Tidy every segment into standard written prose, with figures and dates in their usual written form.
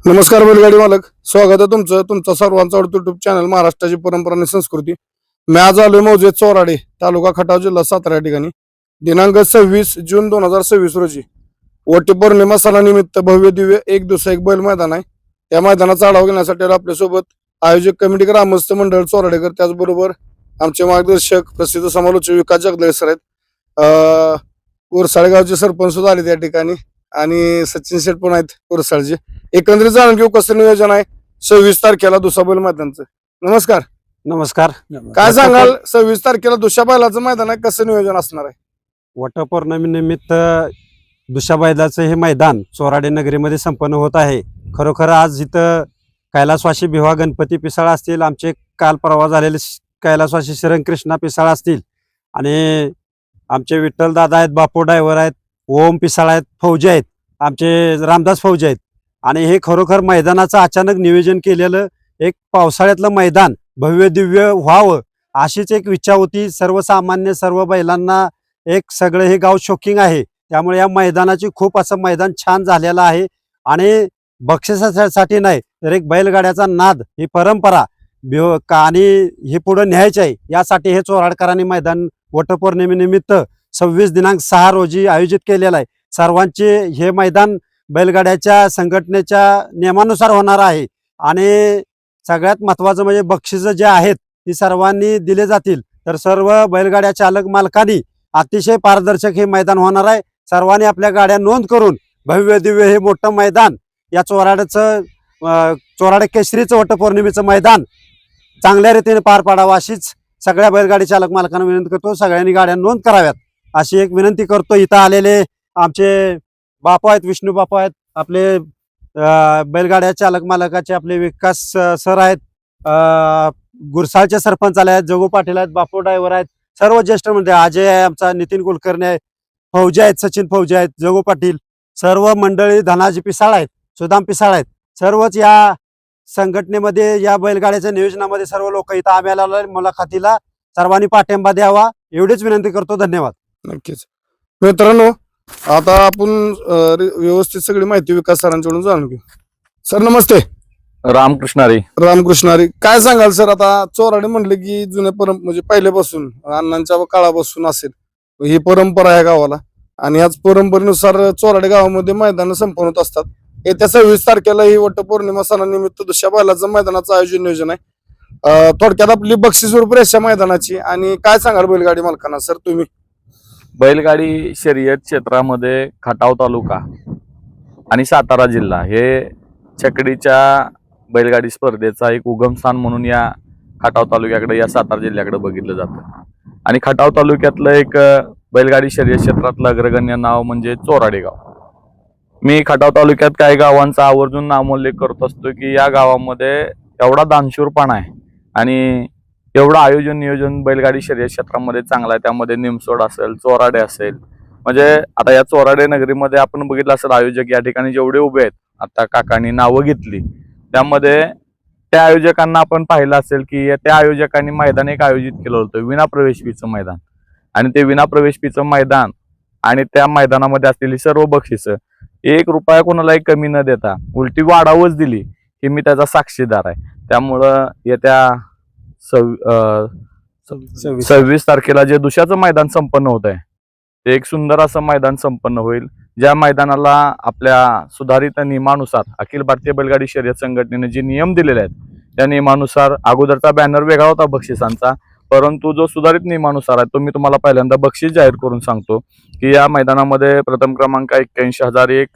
नमस्कार बैलगाडी मालक, स्वागत आहे तुमचा सर्वांचा आवडतं युट्यूब चॅनल महाराष्ट्राची परंपरा आणि संस्कृती. मी आज आलोय मौजे चोराडे, तालुका खटाव, जिल्हा सातारा या ठिकाणी. दिनांक 26 जून 2026 रोजी वटपौर्णिमा सणानिमित्त भव्य दिव्य एक दिवसा एक बैल मैदान आहे. त्या मैदानाचा आढावा घेण्यासाठी आपल्यासोबत आयोजक कमिटी ग्रामस्थ मंडळ चोराडेकर, त्याचबरोबर आमचे मार्गदर्शक प्रसिद्ध समालोचक विकास जगदळे सर आहेत. उरसाळे गावचे सरपंच सुद्धा आले त्या ठिकाणी आणि सचिन शेठ पण आहेत उरसाळचे. एकंदरीत जाणून घेऊ कसं नियोजन आहे 26 तारखेला दुसरा बैल मैदानचं. नमस्कार. नमस्कार. काय सांगाल 26 तारखेला दुसऱ्या बैलाचं मैदान आहे, कसं नियोजन असणार आहे? वटपौर्णिमेनिमित्त दुसऱ्या बैलाचं हे मैदान चोराडे नगरीमध्ये संपन्न होत आहे. खरोखर आज इथं कैलासवासी भिवा गणपती पिसाळ असतील, आमचे काल परवा झालेले कैलासवासी श्रीरंग कृष्णा पिसाळ असतील, आणि आमचे विठ्ठल दादा आहेत, बापू ड्रायव्हर आहेत, ओम पिसाळ आहेत, फौजी आहेत, आमचे रामदास फौजी आहेत. आणि हे खरोखर मैदानाचं अचानक नियोजन केलेलं एक पावसाळ्यातलं मैदान भव्य दिव्य व्हावं अशीच एक इच्छा होती. सर्वसामान्य सर्व बैलांना एक सगळं हे गाव शॉकिंग आहे. त्यामुळे या मैदानाची खूप असं मैदान छान झालेलं आहे. आणि बक्षिसासाठी नाही तर एक बैलगाड्याचा नाद, ही परंपरा आणि हे पुढे न्यायचे आहे, यासाठी हे चोराडकरांनी मैदान वटपौर्णिमेनिमित्त 26 दिनांक 6 रोजी आयोजित केलेलं आहे. सर्वांचे हे मैदान बैलगाड्याच्या संघटनेच्या नियमानुसार होणार आहे. आणि सगळ्यात महत्त्वाचं म्हणजे बक्षिसं जे आहेत ती सर्वांनी दिले जातील. तर सर्व बैलगाड्या चालक मालकांनी अतिशय पारदर्शक हे मैदान होणार आहे. सर्वांनी आपल्या गाड्या नोंद करून भव्य दिव्य हे मोठं मैदान, या चोराडे केसरीचं वटपौर्णिमेचं मैदान चांगल्या रीतीने पार पाडावं अशीच सगळ्या बैलगाडी चालक मालकांना विनंती करतो. सगळ्यांनी गाड्या नोंद कराव्यात अशी एक विनंती करतो. इथं आलेले आमचे बापू आहेत, विष्णू बापू आहेत, आपले बैलगाड्या चालक मालकाचे आपले विकास सर आहेत, गुरसाळचे सरपंच आले आहेत, जगू पाटील आहेत, बापू ड्रायव्हर आहेत, सर्व ज्येष्ठ मंडळी, अजय आहे आमचा, नितीन कुलकर्णी आहे, फौजी आहेत, सचिन फौजी आहेत, जगू पाटील, सर्व मंडळी, धनाजी पिसाळ आहेत, सुदाम पिसाळ आहेत, सर्वच या संघटनेमध्ये या बैलगाड्याच्या नियोजनामध्ये सर्व लोक इथं आम्हाला मुलाखतीला सर्वांनी पाठिंबा द्यावा एवढीच विनंती करतो. धन्यवाद. नक्कीच मित्रांनो, आता आपण व्यवस्थित सगळी माहिती विकास सरांकडून जाणून घेऊ. सर नमस्ते. रामकृष्णारी. रामकृष्णारी. काय सांगाल सर, आता चोराडे म्हणले की जुन्या म्हणजे पहिल्यापासून अण्णांच्या काळापासून असेल ही परंपरा आहे गावाला, आणि याच परंपरेनुसार चोराडे गावामध्ये मैदान संपन्न होत असतात. येत्या 26 तारखेला ही वटपौर्णिमा सणानिमित्त दुसऱ्या बैलाचं मैदानाचं आयोजन नियोजन आहे. थोडक्यात आपली बक्षीस रूप रेषा मैदानाची, आणि काय सांगाल बैलगाडी मालकांना सर तुम्ही? बैलगाडी शर्यत क्षेत्रामध्ये खटाव तालुका आणि सातारा जिल्हा हे छकडीच्या बैलगाडी स्पर्धेचा एक उगमस्थान म्हणून या खटाव तालुक्याकडे, या सातारा जिल्ह्याकडे बघितलं जातं. आणि खटाव तालुक्यातलं एक बैलगाडी शर्यत क्षेत्रातलं अग्रगण्य नाव म्हणजे चोराडे गाव. मी खटाव तालुक्यात काही गावांचा आवर्जून नामोल्लेख करत असतो की या गावामध्ये एवढा दानशूरपणा आहे आणि एवढं आयोजन नियोजन बैलगाडी शर्यत क्षेत्रामध्ये चांगलं आहे. त्यामध्ये निमसोड असेल, चोराडे असेल, म्हणजे आता या चोराडे नगरीमध्ये आपण बघितलं असेल आयोजक या ठिकाणी जेवढे उभे आहेत, आता काकांनी नावं घेतली, त्यामध्ये त्या आयोजकांना आपण पाहिलं असेल की त्या आयोजकांनी मैदान एक आयोजित केलं होतं, विना प्रवेश फीचं मैदान. आणि ते विना प्रवेश फीचं मैदान आणि त्या मैदानामध्ये असलेली सर्व बक्षिसं 1 रुपया कोणालाही कमी न देता उलटी वाढावच दिली की मी त्याचा साक्षीदार आहे. त्यामुळं येत्या 26 तारखेला जे दुसऱ्याचं मैदान संपन्न होत आहे ते एक सुंदर असं मैदान संपन्न होईल. ज्या मैदानाला आपल्या सुधारित नियमानुसार अखिल भारतीय बैलगाडी शर्यत संघटनेने जे नियम दिलेले आहेत त्या नियमानुसार, अगोदरचा बॅनर वेगळा होता बक्षिसांचा, परंतु जो सुधारित नियमानुसार आहे तो मी तुम्हाला पहिल्यांदा बक्षीस जाहीर करून सांगतो की या मैदानामध्ये प्रथम क्रमांक 81,001,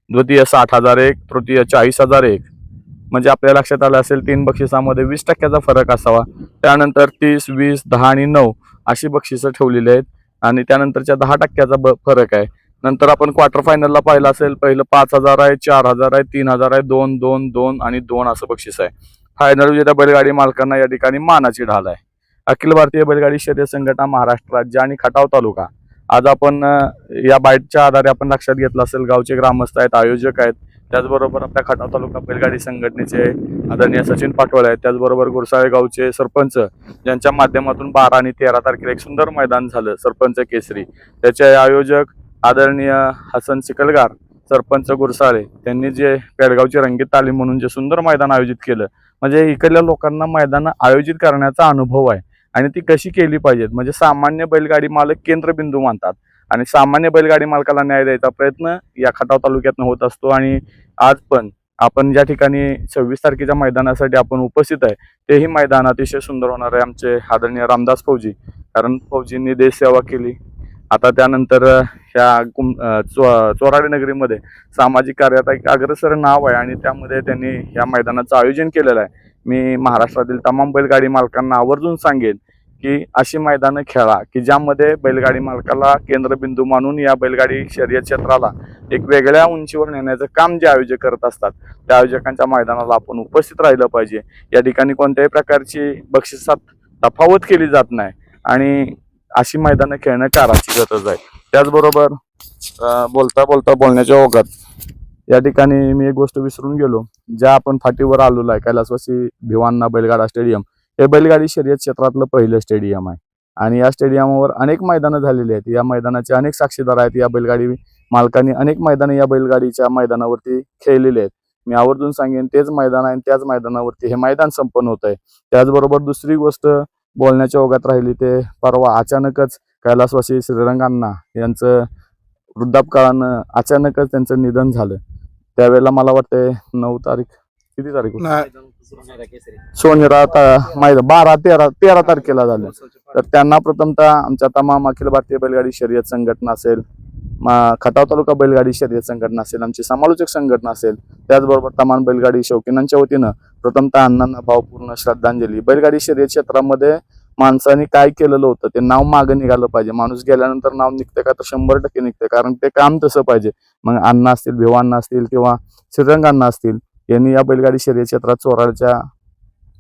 द्वितीय 60,001, तृतीय 40,001, म्हणजे आपल्या लक्षात आलं असेल 3 बक्षिसामध्ये 20% फरक असावा. त्यानंतर 30, 20, 10 आणि 9 अशी बक्षिसं ठेवलेली आहेत, आणि त्यानंतरच्या 10% फरक आहे. नंतर आपण क्वार्टर फायनलला पाहिलं असेल, पहिलं 5,000 आहे, 4,000 आहे, 3,000 आहे, 2, 2, 2 आणि 2 असं बक्षीस आहे. फायनल विजेत्या बैलगाडी मालकांना या ठिकाणी मानाची ढाल आहे. अखिल भारतीय बैलगाडी शर्यत संघटना महाराष्ट्र राज्य आणि खटाव तालुका, आज आपण या बाईटच्या आधारे आपण लक्षात घेतलं असेल गावचे ग्रामस्थ आहेत, आयोजक आहेत, त्याचबरोबर आपल्या खटाव तालुका बैलगाडी संघटनेचे आदरणीय सचिन पाटोळे आहेत, त्याचबरोबर गुरसाळे गावचे सरपंच, ज्यांच्या माध्यमातून 12 आणि 13 तारखेला एक सुंदर मैदान झालं सरपंच केसरी, त्याचे आयोजक आदरणीय हसन चिखलगार, सरपंच गुरसाळे त्यांनी जे पेडगावची रंगीत तालीम म्हणून जे सुंदर मैदान आयोजित केलं, म्हणजे इकडल्या लोकांना मैदान आयोजित करण्याचा अनुभव आहे आणि ती कशी केली पाहिजेत. म्हणजे सामान्य बैलगाडी मालक केंद्रबिंदू मानतात आणि सामान्य बैलगाडी मालकाला न्याय द्यायचा प्रयत्न या खटाव तालुक्यातनं होत असतो. आणि आज पण आपण ज्या ठिकाणी 26 तारखेच्या मैदानासाठी आपण उपस्थित आहे, तेही मैदान अतिशय सुंदर होणार आहे. आमचे आदरणीय रामदास फौजी, कारण फौजींनी देशसेवा केली. आता त्यानंतर ह्या चोराडे नगरीमध्ये सामाजिक कार्यात एक अग्रेसर नाव आहे आणि त्यामध्ये त्यांनी या मैदानाचं आयोजन केलेलं आहे. मी महाराष्ट्रातील तमाम बैलगाडी मालकांना आवर्जून सांगेन की अशी मैदानं खेळा की ज्यामध्ये बैलगाडी मालकाला केंद्रबिंदू मानून या बैलगाडी शर्यत क्षेत्राला एक वेगळ्या उंचीवर नेण्याचं काम जे आयोजक करत असतात, त्या आयोजकांच्या मैदानाला आपण उपस्थित राहिलं पाहिजे. या ठिकाणी कोणत्याही प्रकारची बक्षिसात तफावत केली जात नाही आणि अशी मैदानं खेळणं काराची गरज आहे. त्याचबरोबर बोलता बोलता बोलण्याच्या ओघात या ठिकाणी मी एक गोष्ट विसरून गेलो. ज्या आपण फाटीवर आलेलो आहे कैलासवासी भिवांना बैलगाडा स्टेडियम, हे बैलगाडी शर्यत क्षेत्रातलं पहिलं स्टेडियम आहे आणि या स्टेडियमवर अनेक मैदानं झालेली आहेत. या मैदानाचे अनेक साक्षीदार आहेत. या बैलगाडी मालकांनी अनेक मैदानं या बैलगाडीच्या मैदानावरती खेळलेली आहेत. मी आवर्जून सांगेन तेच मैदान आहे आणि त्याच मैदानावरती हे मैदान संपन्न होत आहे. त्याचबरोबर दुसरी गोष्ट बोलण्याच्या ओघात राहिली ते परवा अचानकच कैलासवासी श्रीरंगांना यांचं वृद्धापकाळानं अचानकच त्यांचं निधन झालं. त्यावेळेला मला वाटतंय 9 तारीख, किती तारीख सोनेरा मैदान 13 तारखेला झालं. तर त्यांना प्रथमतः आमच्या तमाम अखिल भारतीय बैलगाडी शर्यत संघटना असेल, खटाव तालुका बैलगाडी शर्यत संघटना असेल, आमची समालोचक संघटना असेल, त्याचबरोबर तमाम बैलगाडी शौकीनांच्या वतीनं प्रथमतः अण्णांना भावपूर्ण श्रद्धांजली. बैलगाडी शर्यत क्षेत्रामध्ये माणसाने काय केलेलं होतं ते नाव मागं निघालं पाहिजे. माणूस गेल्यानंतर नाव निघते का तर 100% निघते, कारण ते काम तसं पाहिजे. मग अण्णा असतील, भिवांना असतील किंवा श्रीरंगांना असतील, यांनी या बैलगाडी शर्यत क्षेत्रात चोराडच्या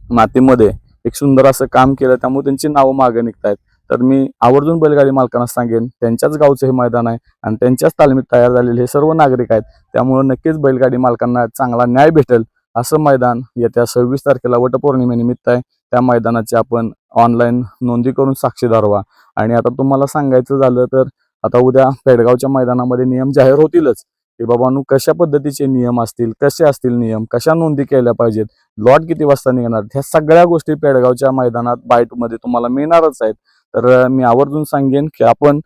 मातीमध्ये एक सुंदर असं काम केलं, त्यामुळे त्यांची नावं मागे निघतायत. तर मी आवर्जून बैलगाडी मालकांना सांगेन, त्यांच्याच गावचं हे मैदान आहे आणि त्यांच्याच तालमीत तयार झालेले हे सर्व नागरिक आहेत, त्यामुळे नक्कीच बैलगाडी मालकांना चांगला न्याय भेटेल असं मैदान येत्या 26 तारखेला वटपौर्णिमेनिमित्त आहे. त्या मैदानाची आपण ऑनलाईन नोंदी करून साक्षीदार व्हा. आणि आता तुम्हाला सांगायचं झालं तर आता उद्या पेडगावच्या मैदानामध्ये नियम जाहीर होतीलच की बाबांनो कशा पद्धतीचे नियम असतील, कसे असतील नियम, कशा नोंदी केल्या पाहिजेत, लॉट किती वाजता निघणार, ह्या सगळ्या गोष्टी पेडगावच्या मैदानात बाईटमध्ये तुम्हाला मिळणारच आहेत. तर मी आवर्जून सांगेन की आपण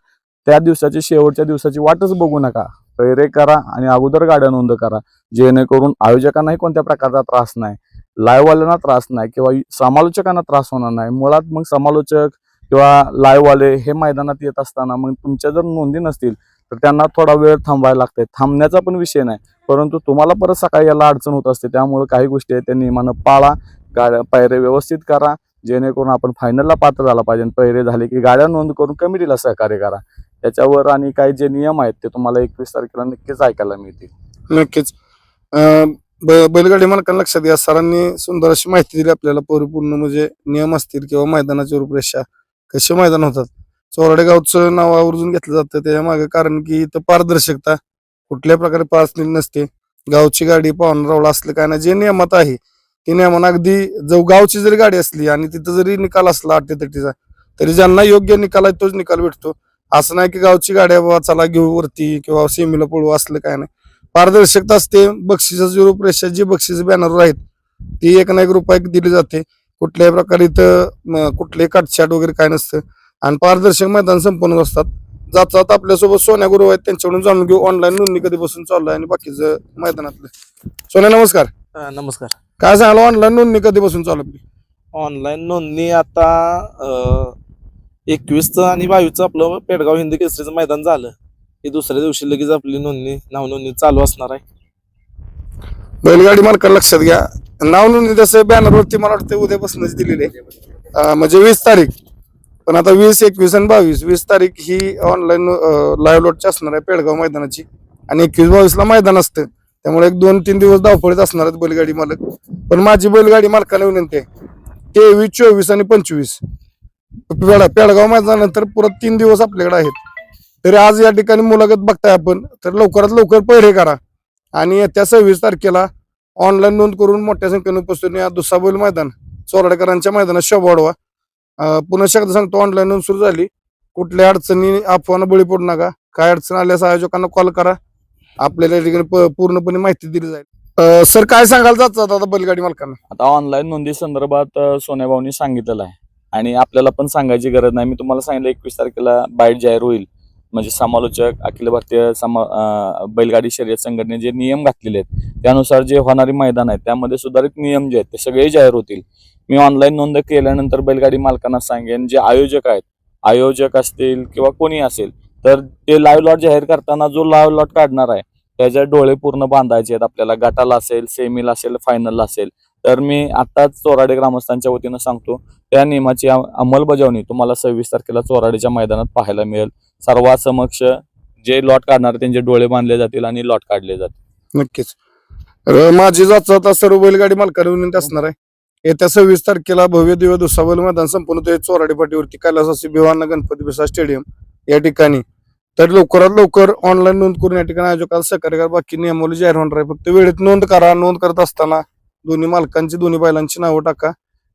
त्या दिवसाची, शेवटच्या दिवसाची वाटच बघू नका. पैरे करा आणि अगोदर गाड्या नोंद करा, जेणेकरून आयोजकांनाही कोणत्या प्रकारचा त्रास नाही, लाईव्हवाल्यांना त्रास नाही किंवा समालोचकांना त्रास होणार नाही. मुळात मग समालोचक किंवा लाईव्हवाले हे मैदानात येत असताना मग तुमच्या जर नोंदी नसतील तर त्यांना थोडा वेळ थांबायला लागते. थांबण्याचा पण विषय नाही, परंतु तुम्हाला परत सकाळी याला अडचण होत असते. त्यामुळे काही गोष्टी आहेत त्या नियमानं पाळा, गाड्या पैरे व्यवस्थित करा, जेणेकरून आपण फायनलला पात्र झाला पाहिजे. पैरे झाले की गाड्या नोंद करून कमिटीला सहकार्य करा. त्याच्यावर आणि काही जे नियम आहेत ते तुम्हाला 21 तारखेला नक्कीच ऐकायला मिळतील. नक्कीच. बैलगाडी मालकांना लक्षात घ्या, सरांनी सुंदर अशी माहिती दिली आपल्याला परिपूर्ण. म्हणजे नियम असतील किंवा मैदानाची रूपरेषा, कसे मैदान होतात. चोराडे गावचं नाव आवर्जून घेतलं जातं त्याच्या मागे कारण की इथं पारदर्शकता, कुठल्या प्रकारे पासणी नसते. गावची गाडी पाहुणा रावळा असलं काय ना, जे नियमात आहे ते नियमानं अगदी जो गावची जरी गाडी असली आणि तिथं जरी निकाल असला अटीतटीचा, तरी ज्यांना योग्य निकाल आहे तोच निकाल भेटतो. असं नाही की गावची गाड्या बाबा चला घेऊ वरती किंवा सेमीला पळू, असलं काय नाही. पारदर्शकता असते. बक्षिसाची रूपरेषा, जी बक्षीस बॅनरवर आहेत ती 1 ना 1 रुपये दिली जाते. कुठल्याही प्रकारे इथं कुठले काटछाट वगैरे काय नसतं आणि पारदर्शक मैदान संपन्न असतात. जात जात आपल्यासोबत सोन्या गुरु आहेत, त्यांच्याकडून जाणून घेऊ ऑनलाईन नोंदणी कधीपासून चालू आहे आणि बाकीचं मैदानातलं. सोन्या नमस्कार. नमस्कार. काय सांगाल, ऑनलाईन नोंदणी कधीपासून चालू आपली? ऑनलाईन नोंदणी आता 21 आणि 22 आपलं पेडगाव हिंदी केसरीचं मैदान झालं की दुसऱ्या दिवशी लगेच आपली नाव नोंदणी चालू असणार आहे. बैलगाडी मालकांना लक्षात घ्या, नाव नोंदणी तसं बॅनरवरती मला वाटतं उद्यापासूनच दिलेली आहे. म्हणजे 20 तारीख, पण आता 20, 21 आणि 22, 20 तारीख ही ऑनलाईन लाईव्ह लॉटची असणार आहे पेडगाव मैदानाची आणि 21-22ला मैदान असतं. त्यामुळे 1-2-3 दिवस धावपळीत असणार आहेत बैलगाडी मालक. पण माझी बैलगाडी मालकाला विनंती आहे, 23, 24 आणि 25 पेडगाव मैदानानंतर परत 3 दिवस आपल्याकडे आहेत. तरी आज या ठिकाणी मुलाखत बघताय आपण, तर लवकरात लवकर पैरे करा आणि येत्या 26 तारखेला ऑनलाईन नोंद करून मोठ्या संख्येने उपस्थित या दुसाबोल मैदान चोराडेकरांच्या मैदानात शोभा वाढवा. पुन्हा शब्द सांगतो, ऑनलाईन नोंद सुरू झाली. कुठल्या अडचणी, अफवांना बळी पडू नका. काय अडचण आल्यास आयोजकांना कॉल करा. आपल्याला या ठिकाणी पूर्णपणे माहिती दिली जाईल. सर काय सांगाल जातात आता बैलगाडी मालकांना? आता ऑनलाईन नोंदी संदर्भात सोन्याभाऊनी सांगितलेलं आहे आणि आपल्याला पण सांगायची गरज नाही. मी तुम्हाला सांगितलं 21 तारखेला बाईट जाहीर होईल. म्हणजे समालोचक अखिल भारतीय बैलगाडी शर्यत संघटनेने जे नियम घातलेले आहेत त्यानुसार जे होणारी मैदान आहेत त्यामध्ये सुधारित नियम जे आहेत ते सगळे जाहीर होतील. मी ऑनलाईन नोंद केल्यानंतर बैलगाडी मालकांना सांगेन, जे आयोजक आहेत, आयोजक असतील किंवा कोणी असेल, तर ते लाईव्ह लॉट जाहीर करताना जो लाईव्ह लॉट काढणार आहे त्याचे डोळे पूर्ण बांधायचे आहेत आपल्याला. गटाला असेल, सेमीला असेल, फायनलला असेल. तर मी आताच चोराडे ग्रामस्थांच्या वतीनं सांगतो, त्या नियमाची अंमलबजावणी तुम्हाला 26 तारखेला चोराडेच्या मैदानात पाहायला मिळेल. सर्वांसमक्ष जे लॉट काढणार त्यांचे डोळे बांधले जातील आणि लॉट काढले जातील. नक्कीच. माझी जात सर्व बैलगाडी मालकांना विनंती असणार आहे, येत्या 26 तारखेला भव्य दिव्य दुसाबैल मैदान संपूर्ण होते चोराडे पाटीवरती कैलासवासी भिवान गणपती प्रसाद स्टेडियम या ठिकाणी. तर लवकरात लवकर ऑनलाईन नोंद करून या ठिकाणी आयोजकाला सहकार्य करा. बाकी नियमावली जाहीर होणार आहे, फक्त वेळेत नोंद करा. नोंद करत असताना दोन्ही मालकांची, दोन्ही बैलांची नावं टाका.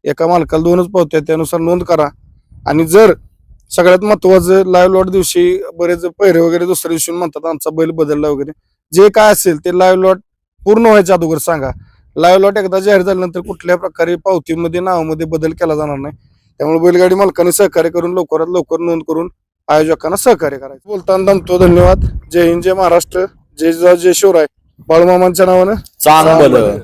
एका मालकाला 2च पावत्या, त्यानुसार नोंद करा. आणि जर सगळ्यात महत्वाचं लाईव्ह लॉट दिवशी बरेच पहिरे वगैरे दुसऱ्या दिवशी म्हणतात आमचा बैल बदलला वगैरे, जे काय असेल ते लाईव्ह लॉट पूर्ण व्हायच्या अगोदर सांगा. लाईव्ह लॉट एकदा जाहीर झाल्यानंतर कुठल्या प्रकारे पावतीमध्ये, नावामध्ये बदल केला जाणार नाही. त्यामुळे बैलगाडी मालकांनी सहकार्य करून लवकरात लवकर नोंद करून आयोजकांना सहकार्य करायचं. बोलताना थांबतो. धन्यवाद. जय हिंद, जय महाराष्ट्र, जय जिजाऊ, जय शिवराय. बाळूमामांच्या नावानं चांगलं.